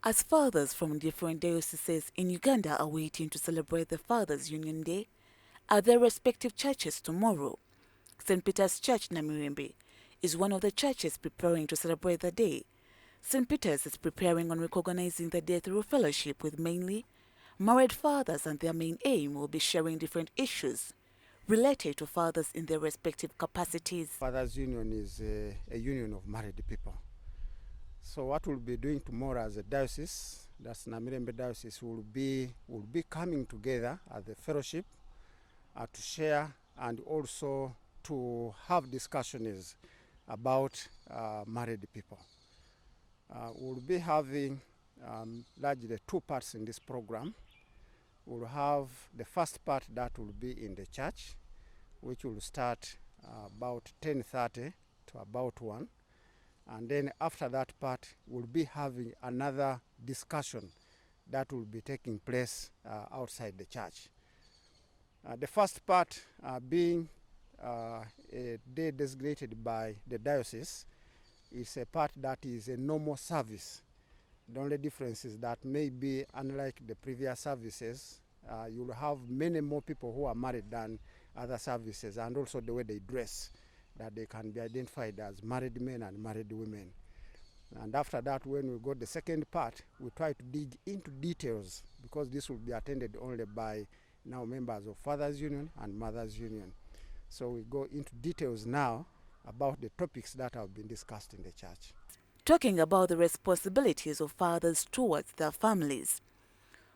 As fathers from different dioceses in Uganda are waiting to celebrate the Fathers' Union Day at their respective churches tomorrow, St. Peter's Church Namirembe is one of the churches preparing to celebrate the day. St. Peter's is preparing on recognizing the day through fellowship with mainly married fathers, and their main aim will be sharing different issues related to fathers in their respective capacities. Fathers' Union is a union of married people. So what we'll be doing tomorrow as a diocese, that's Namirembe Diocese, will be coming together as a fellowship to share and also to have discussions about married people. We'll be having largely two parts in this program. We'll have the first part that will be in the church, which will start about 10:30 to about 1. And then after that part, we'll be having another discussion that will be taking place outside the church. The first part being a day designated by the diocese is a part that is a normal service. The only difference is that maybe unlike the previous services, you'll have many more people who are married than other services, and also the way they dress, that they can be identified as married men and married women. And after that, when we go the second part, we try to dig into details, because this will be attended only by now members of Fathers Union and Mothers Union. So we go into details now about the topics that have been discussed in the church. Talking about the responsibilities of fathers towards their families,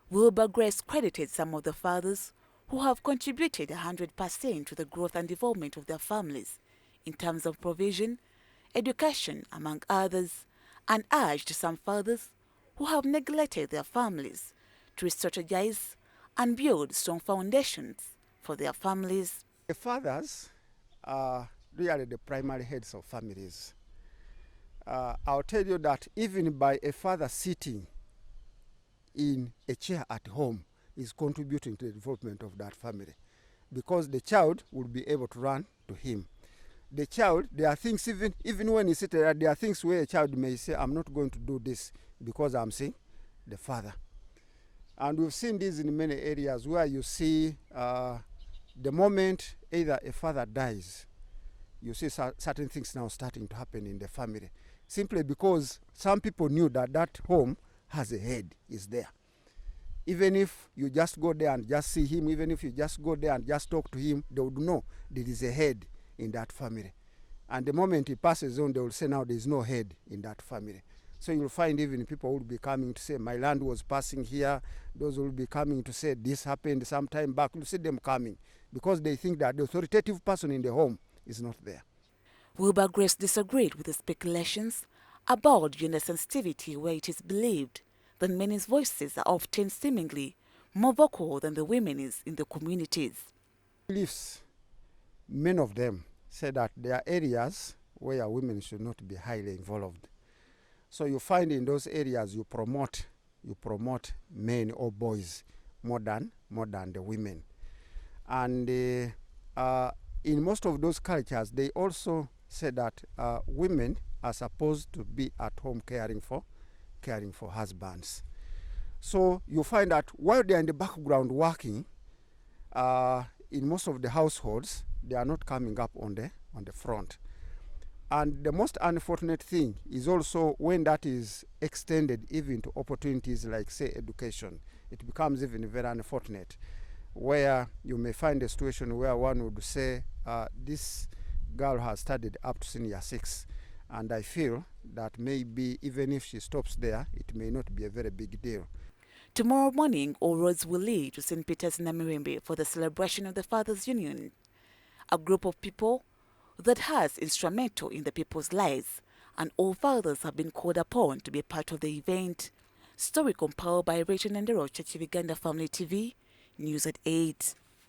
Wilber Grace credited some of the fathers who have contributed 100% to the growth and development of their families in terms of provision, education, among others, and urged some fathers who have neglected their families to strategize and build strong foundations for their families. The fathers are really the primary heads of families. I'll tell you that even by a father sitting in a chair at home is contributing to the development of that family, because the child will be able to run to him. The child, there are things, even when he sits there, there are things where a child may say, I'm not going to do this because I'm seeing the father. And we've seen this in many areas where you see the moment either a father dies, you see certain things now starting to happen in the family, simply because some people knew that that home has a head, is there. Even if you just go there and just see him, even if you just go there and just talk to him, they would know there is a head in that family. And the moment he passes on, they will say now there is no head in that family. So you'll find even people will be coming to say, my land was passing here. Those will be coming to say, this happened some time back. You'll see them coming because they think that the authoritative person in the home is not there. Wilber Grace disagreed with the speculations about gender sensitivity, where it is believed that men's voices are often seemingly more vocal than the women's in the communities. Beliefs, many of them say that there are areas where women should not be highly involved. So you find in those areas you promote men or boys more than the women. And in most of those cultures, they also say that women are supposed to be at home caring for husbands. So you find that while they are in the background working, in most of the households, they are not coming up on the front. And the most unfortunate thing is also when that is extended even to opportunities like, say, education, it becomes even very unfortunate, where you may find a situation where one would say, this girl has studied up to senior 6, and I feel that maybe even if she stops there, it may not be a very big deal. Tomorrow morning, all roads will lead to St. Peter's Namirembe for the celebration of the Fathers' Union, a group of people that has instrumental in the people's lives, and all fathers have been called upon to be part of the event. Story compiled by Ritah Nandera, Church of Uganda Family TV, News at 8.